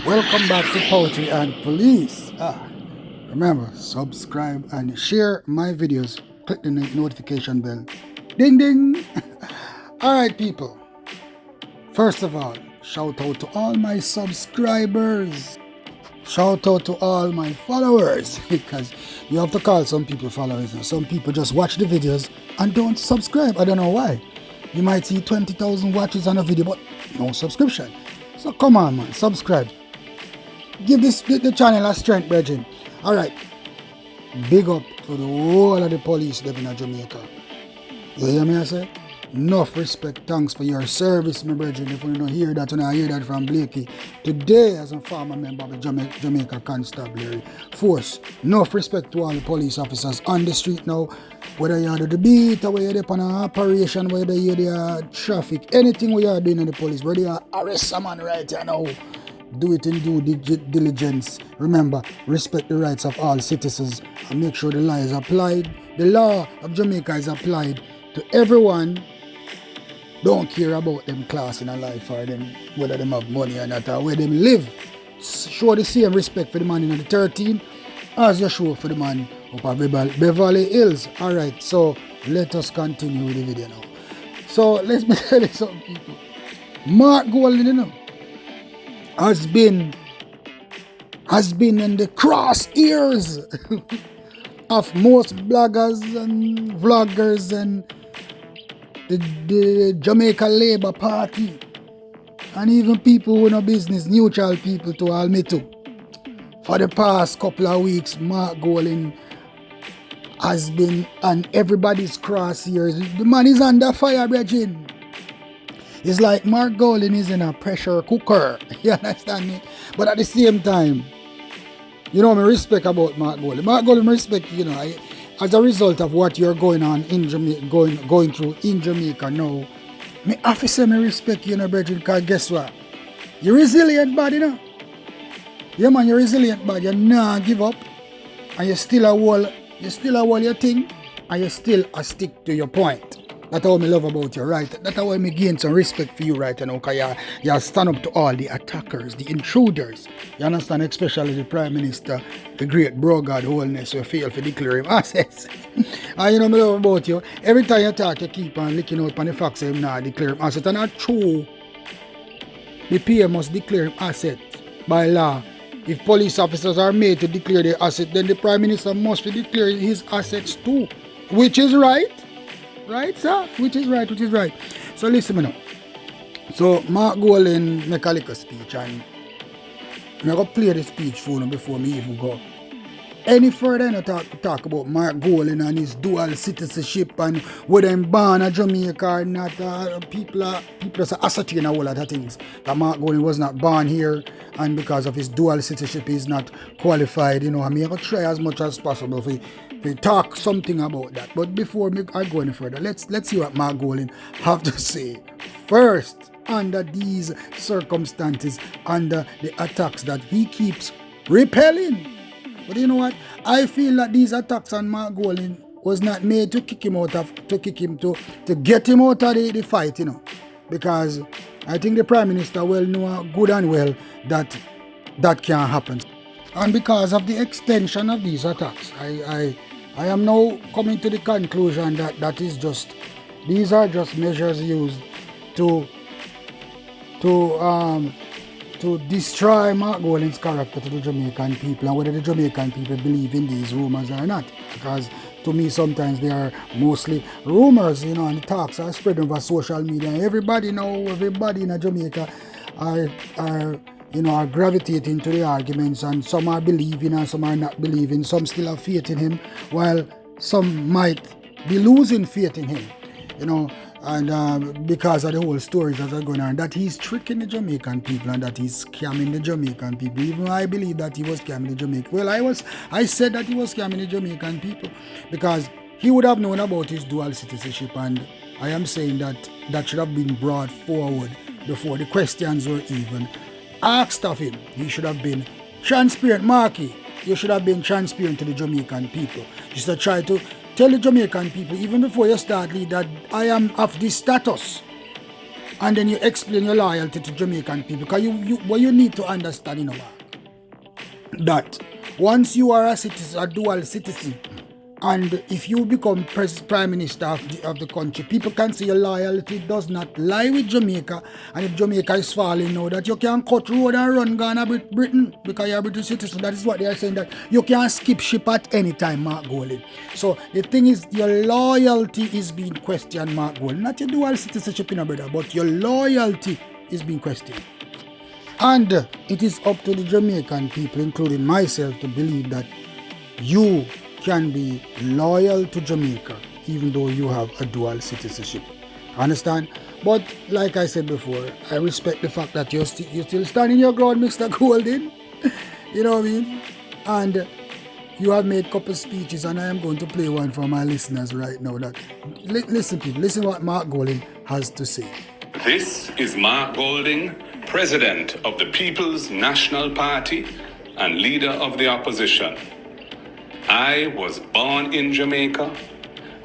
Welcome back to Poetry and Police. Remember, subscribe and share my videos. Click the notification bell. Ding ding! Alright, people. First of all, shout out to all my subscribers. Shout out to all my followers. Because you have to call some people followers. And some people just watch the videos and don't subscribe. I don't know why. You might see 20,000 watches on a video, but no subscription. So come on, man, subscribe. Give the channel a strength, brethren. Alright. Big up to the whole of the police living in Jamaica. You hear me, I say? Enough respect, thanks for your service, my brethren. If you don't hear that, and I hear that from Blakey. Today, as a former member of the Jamaica Constabulary Force, enough respect to all the police officers on the street now. Whether you're at the beat, or whether you're on an operation, whether you're there traffic, anything we are doing in the police, whether you arrest someone right here now, do it in due diligence. Remember, respect the rights of all citizens and make sure the law is applied. The law of Jamaica is applied to everyone. Don't care about them class in a life or them whether them have money or not or where them live. Show the same respect for the man in the 13 as you show for the man up at Beverly Hills. Alright, so let us continue with the video now. So let me tell you something, people. Mark Golden, you know, has been in the crosshairs of most bloggers and vloggers and the Jamaica Labour Party and even people who know business, neutral people to all me too. For the past couple of weeks, Mark Golden has been on everybody's crosshairs. The man is under fire, brethren. It's like Mark Golden is in a pressure cooker. You understand me? But at the same time, you know, me respect about Mark Golden. Mark Golden, me respect, you know, as a result of what you're going on in Jamaica, going through in Jamaica now. Me have to say me respect you, know, brethren, because guess what? You're resilient, bad, you know. Yeah, man, you're resilient, bad. You nah give up, and you still a wall your thing, and you still a stick to your point. That's what I love about you, right? That's why I gain some respect for you right now, because you stand up to all the attackers, the intruders. You understand? Especially the Prime Minister, the great bro God holiness, who fail to declare him assets. And you know I love about you. Every time you talk, you keep on licking out on the facts of him now declare him assets. And that's true. The PM must declare him assets by law. If police officers are made to declare their assets, then the Prime Minister must declare his assets too. Which is right. Right, sir? Which is right. So listen me now. So Mark Golden make a little speech and I'm going to play the speech for him before me even go any further. I talk about Mark Golden and his dual citizenship and whether I'm born in Jamaica or not. People are ascertain a whole lot of things. That Mark Golden was not born here and because of his dual citizenship he's not qualified. You know, I'm going to try as much as possible to talk something about that. But before I go any further, let's see what Mark Golden have to say first under these circumstances, under the attacks that he keeps repelling. But you know what? I feel that these attacks on Mark Golden was not made to get him out of the fight, you know. Because I think the Prime Minister well know good and well that can't happen. And because of the extension of these attacks, I am now coming to the conclusion that these are just measures used to destroy Mark Golden's character to the Jamaican people and whether the Jamaican people believe in these rumors or not. Because to me sometimes they are mostly rumors, you know, and the talks are spread over social media. Everybody in Jamaica are gravitating to the arguments, and some are believing and some are not believing. Some still have faith in him, while some might be losing faith in him, you know, and because of the whole stories that are going on, that he's tricking the Jamaican people and that he's scamming the Jamaican people. Even I believe that he was scamming the Jamaican. Well, I said that he was scamming the Jamaican people because he would have known about his dual citizenship, and I am saying that should have been brought forward before the questions were even asked of him. He should have been transparent. Marky, you should have been transparent to the Jamaican people. Just to try to tell the Jamaican people, even before you start lead, that I am of this status. and then you explain your loyalty to Jamaican people. Because what you need to understand, that once you are a citizen, a dual citizen, and if you become prime minister of the country, people can see your loyalty does not lie with Jamaica. And if Jamaica is falling now, that you can cut road and run Ghana Britain because you're a British citizen. That is what they are saying, that you can skip ship at any time, Mark Golding. So the thing is, your loyalty is being questioned, Mark Golding. Not your dual citizenship, brother, but your loyalty is being questioned. And it is up to the Jamaican people, including myself, to believe that you can be loyal to Jamaica even though you have a dual citizenship. Understand? But like I said before, I respect the fact that you're still standing your ground, Mr. Golding. You know what I mean? And you have made a couple speeches, and I am going to play one for my listeners right now. That listen, people, listen what Mark Golding has to say. This is Mark Golding, President of the People's National Party and leader of the opposition. I was born in Jamaica.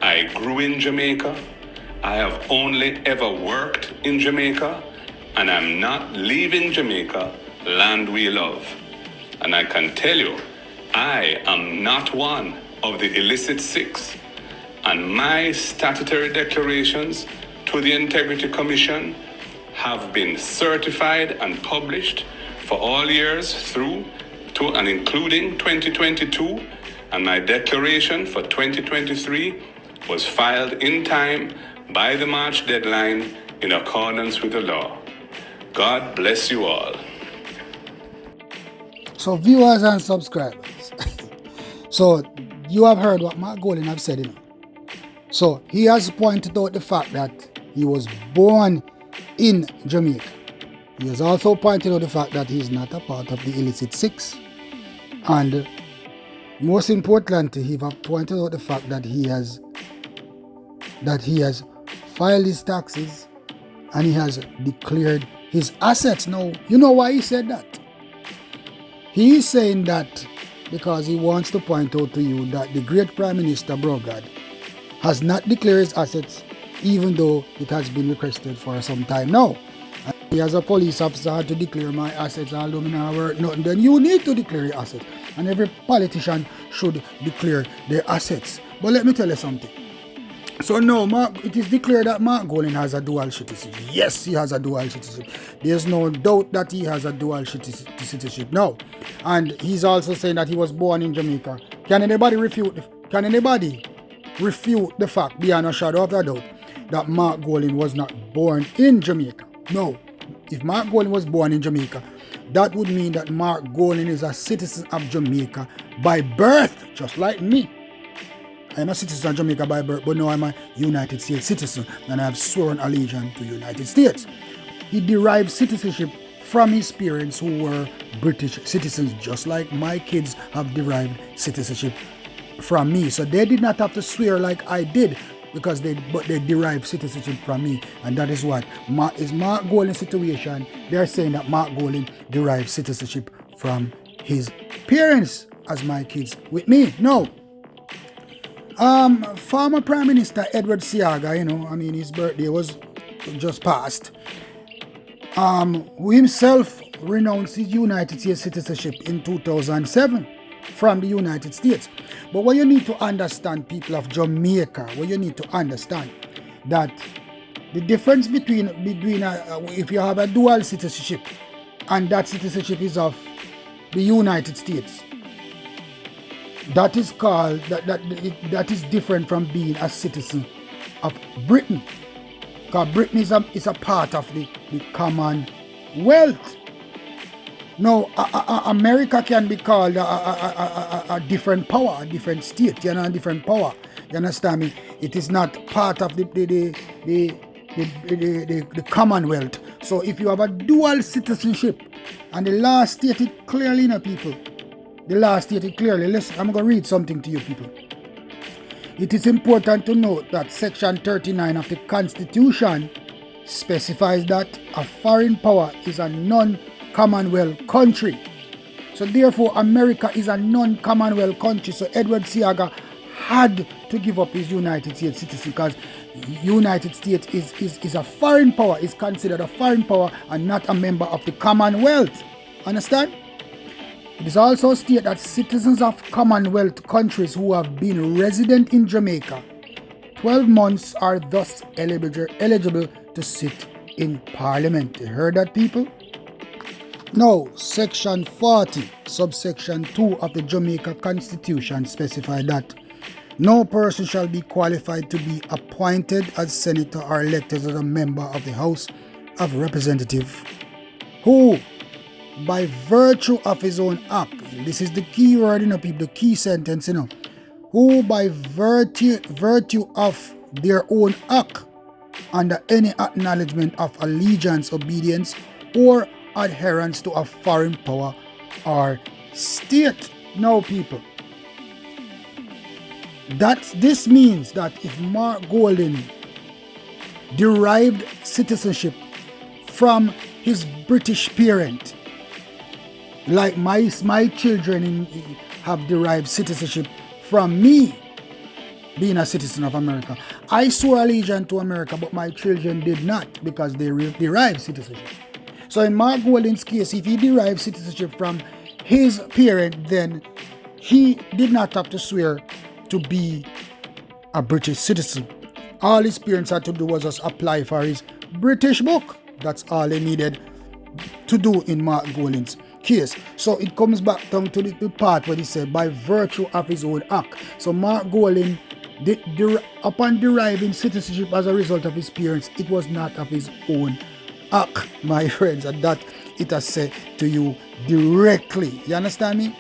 I grew in Jamaica. I have only ever worked in Jamaica, and I'm not leaving Jamaica, land we love. And I can tell you, I am not one of the illicit six, and my statutory declarations to the Integrity Commission have been certified and published for all years through to and including 2022, and my declaration for 2023 was filed in time by the March deadline in accordance with the law. God bless you all. So viewers and subscribers, so you have heard what Mark Golding have said. So he has pointed out the fact that he was born in Jamaica. He has also pointed out the fact that he is not a part of the illicit six. And most importantly, he have pointed out the fact that he has filed his taxes and he has declared his assets. Now, you know why he said that? He is saying that because he wants to point out to you that the great Prime Minister Brogard has not declared his assets, even though it has been requested for some time now. And he, as a police officer, had to declare my assets, although I don't work nothing. Then you need to declare your assets. And every politician should declare their assets. But let me tell you something. So now, it is declared that Mark Golding has a dual citizenship. Yes, he has a dual citizenship. There's no doubt that he has a dual citizenship now. And he's also saying that he was born in Jamaica. Can anybody refute the fact, beyond a shadow of a doubt, that Mark Golding was not born in Jamaica? No. If Mark Golding was born in Jamaica, that would mean that Mark Golding is a citizen of Jamaica by birth, just like me. I'm a citizen of Jamaica by birth, but now I'm a United States citizen, and I have sworn allegiance to the United States. He derived citizenship from his parents who were British citizens, just like my kids have derived citizenship from me. So they did not have to swear like I did, because they derived citizenship from me. And that is what is Mark Golding's situation. They're saying that Mark Golding derived citizenship from his parents as my kids with me. No. Former Prime Minister Edward Seaga, his birthday was just passed, who himself renounced his United States citizenship in 2007 from the United States. But what you need to understand, people of Jamaica, that the difference between if you have a dual citizenship and that citizenship is of the United States, that is called that is different from being a citizen of Britain, because Britain is a part of the Commonwealth. Now, America can be called a different power, a different state, a different power. You understand me? It is not part of the Commonwealth. So if you have a dual citizenship, and the law stated clearly, people, listen, I'm going to read something to you, people. It is important to note that Section 39 of the Constitution specifies that a foreign power is a non-Commonwealth country. So therefore, America is a non-Commonwealth country. So Edward Seaga had to give up his United States citizenship, because United States is a foreign power, is considered a foreign power and not a member of the Commonwealth. Understand? It is also stated that citizens of Commonwealth countries who have been resident in Jamaica 12 months are thus eligible to sit in Parliament. You heard that, people? Now, Section 40, subsection 2 of the Jamaica Constitution specify that no person shall be qualified to be appointed as senator or elected as a member of the House of Representatives who, by virtue of his own act, this is the key word, people, the key sentence, who by virtue of their own act, under any acknowledgement of allegiance, obedience, or adherence to a foreign power or state. Now, people, this means that if Mark Golding derived citizenship from his British parent, like my children have derived citizenship from me being a citizen of America. I swore allegiance to America, but my children did not, because they derived citizenship. So in Mark Golding's case, if he derived citizenship from his parent, then he did not have to swear to be a British citizen. All his parents had to do was just apply for his British book. That's all they needed to do in Mark Golding's case. So it comes back down to the part where he said by virtue of his own act. So Mark Golding, upon deriving citizenship as a result of his parents, it was not of his own act, my friends, and that it has said to you directly. You understand me?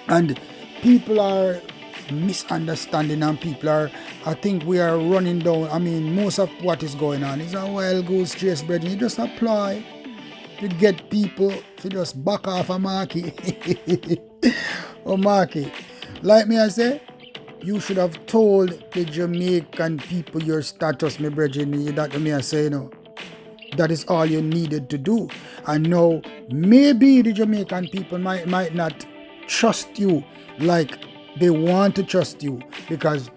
And people are misunderstanding, and people are, I think we are running down. I mean, most of what is going on is a wild goose chase, brethren. You just apply to get people to just back off a market. Oh, market. Like me, I say, you should have told the Jamaican people your status, my brethren. That me, I say, that is all you needed to do. And now, maybe the Jamaican people might not trust you like they want to trust you, because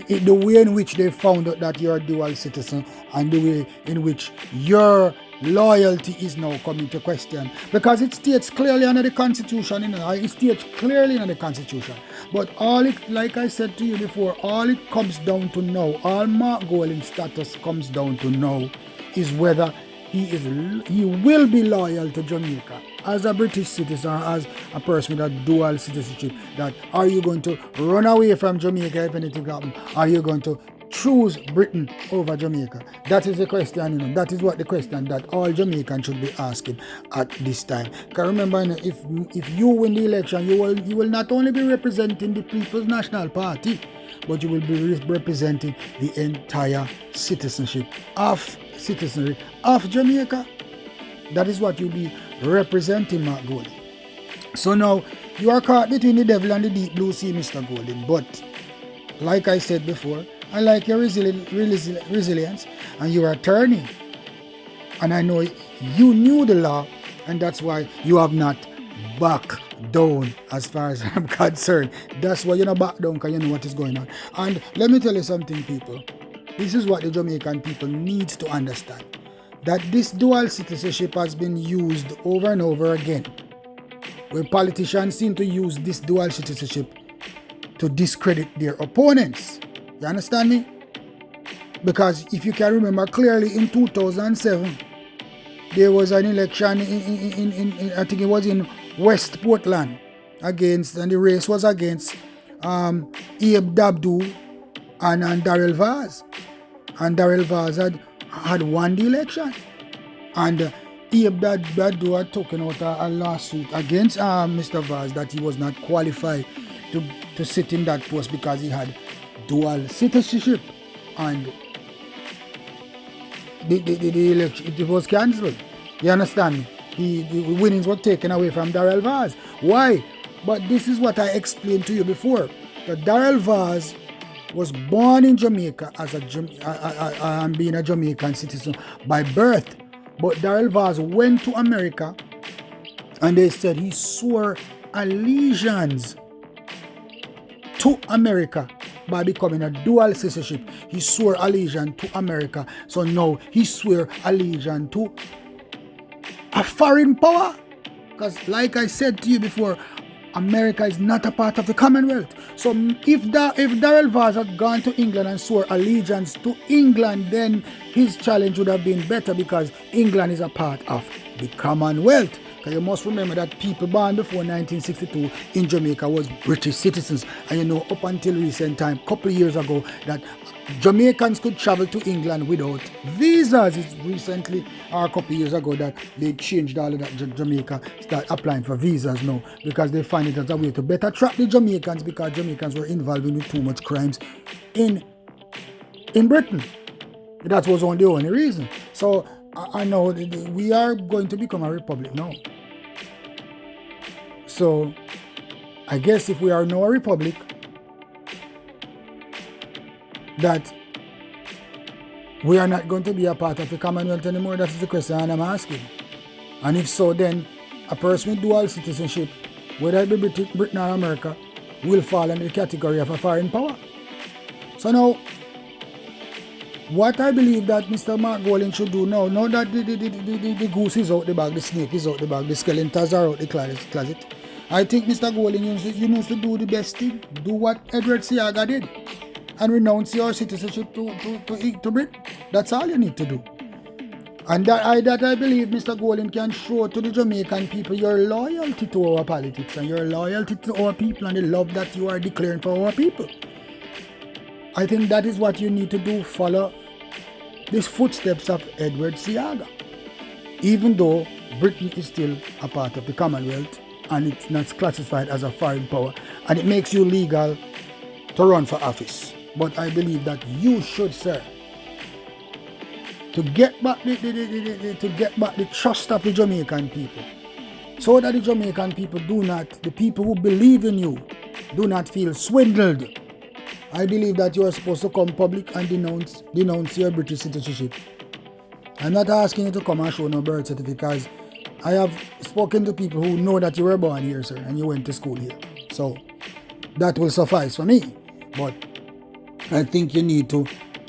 the way in which they found out that you're a dual citizen and the way in which your loyalty is now coming to question, because it states clearly under the Constitution, it states clearly under the Constitution. But all it, like I said to you before, all it comes down to now, all Mark Golding's status comes down to now, is whether he will be loyal to Jamaica as a British citizen, or as a person with a dual citizenship. That are you going to run away from Jamaica if anything happens? Are you going to choose Britain over Jamaica? That is the question, that is what the question that all Jamaicans should be asking at this time. Because remember, if you win the election, you will not only be representing the People's National Party, but you will be representing the entire citizenry of Jamaica. That is what you'll be representing, Mark Golding. So now, you are caught between the devil and the deep blue sea, Mr. Golding. But, like I said before, I like your resilience, and you are turning. And I know you knew the law, and that's why you have not backed down as far as I'm concerned. That's why you're not back down, because you know what is going on. And let me tell you something, people. This is what the Jamaican people need to understand. That this dual citizenship has been used over and over again, where politicians seem to use this dual citizenship to discredit their opponents. You understand me? Because if you can remember clearly, in 2007, there was an election in I think it was in West Portland, and the race was against Abe Dabdoo and Darrell Vaz. And Darrell Vaz had won the election. And Abe Dabdoo had taken out a lawsuit against Mr. Vaz that he was not qualified to sit in that post because he had dual citizenship. And the election, it was cancelled. You understand me? The winnings were taken away from Darrell Vaz. Why? But this is what I explained to you before. That Darrell Vaz was born in Jamaica as being a Jamaican citizen by birth. But Darrell Vaz went to America, and they said he swore allegiance to America by becoming a dual citizenship. He swore allegiance to America. So now he swore allegiance to a foreign power. Because like I said to you before, America is not a part of the Commonwealth. So if Darrell Vaz had gone to England and swore allegiance to England, then his challenge would have been better because England is a part of the Commonwealth. Because you must remember that people born before 1962 in Jamaica was British citizens. And you know, up until recent time, couple of years ago, that Jamaicans could travel to England without visas. It's recently, or a couple of years ago, that they changed all of that. Jamaica start applying for visas now because they find it as a way to better trap the Jamaicans because Jamaicans were involved in too much crimes in Britain. That was the only reason. So I know we are going to become a republic now. So I guess if we are now a republic, that we are not going to be a part of the Commonwealth anymore. That is the question I'm asking. And if so, then a person with dual citizenship, whether it be Britain or America, will fall in the category of a foreign power. So now, what I believe that Mr. Mark Golding should do now that the goose is out the bag, the snake is out the bag, the skeletons are out the closet, I think Mr. Golding, you need to do the best thing. Do what Edward Seaga did. And renounce your citizenship to Britain. That's all you need to do. And I believe Mr. Golding can show to the Jamaican people your loyalty to our politics and your loyalty to our people and the love that you are declaring for our people. I think that is what you need to do, follow the footsteps of Edward Seaga. Even though Britain is still a part of the Commonwealth and it's not classified as a foreign power and it makes you legal to run for office. But I believe that you should, sir, to get back the trust of the Jamaican people, so that the Jamaican people the people who believe in you, do not feel swindled. I believe that you are supposed to come public and denounce your British citizenship. I'm not asking you to come and show no birth certificate because I have spoken to people who know that you were born here, sir, and you went to school here. So that will suffice for me. But I think you need to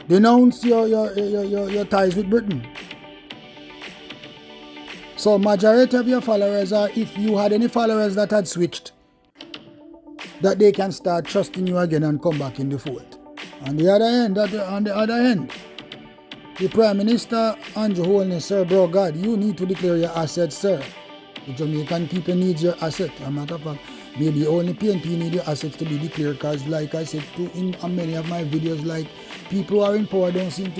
denounce your ties with Britain. So majority of your followers are, if you had any followers that had switched, that they can start trusting you again and come back in the fold. On the other hand, the Prime Minister Andrew Holness, sir, bro, God, you need to declare your assets, sir. The Jamaican people need your asset. As a matter of fact, maybe only PNP need your assets to be declared because, like I said too in many of my videos, like people who are in power don't seem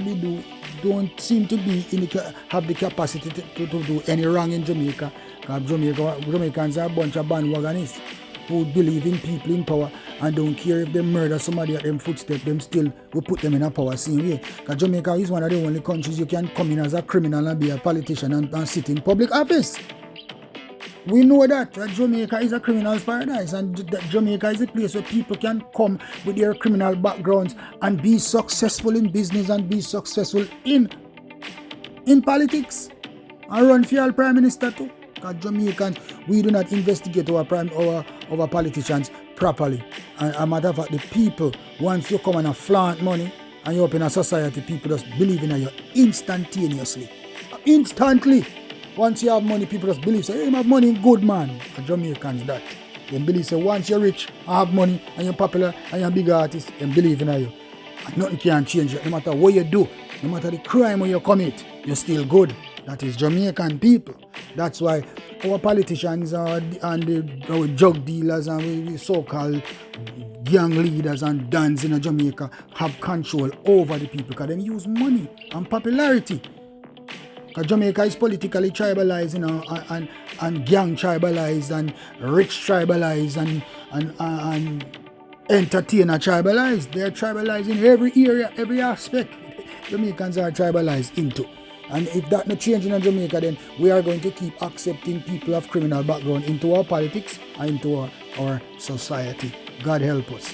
to have the capacity to do any wrong in Jamaica. Because Jamaicans are a bunch of bandwagonists who believe in people in power and don't care if they murder somebody at them footsteps, them still will put them in a power same way. Because Jamaica is one of the only countries you can come in as a criminal and be a politician and sit in public office. We know that Jamaica is a criminal's paradise and that Jamaica is a place where people can come with their criminal backgrounds and be successful in business and be successful in politics and run for your prime minister too. Because Jamaicans, we do not investigate our politicians properly. And as a matter of fact, the people, once you come and flaunt money and you open a society, people just believe in you instantaneously. Instantly. Once you have money, people just believe, say, hey, you have money, good man. A Jamaican is that. They believe, say, once you're rich, and have money, and you're popular, and you're a big artist, they believe in you. And nothing can change it. No matter what you do, no matter the crime you commit, you're still good. That is Jamaican people. That's why our politicians and our drug dealers and we so-called gang leaders and dons in Jamaica have control over the people because they use money and popularity. Because Jamaica is politically tribalized, and gang tribalized and rich tribalized and entertainer tribalized. They're tribalized in every area, every aspect. Jamaicans are tribalized into. And if that not changing in Jamaica, then we are going to keep accepting people of criminal background into our politics and into our society. God help us.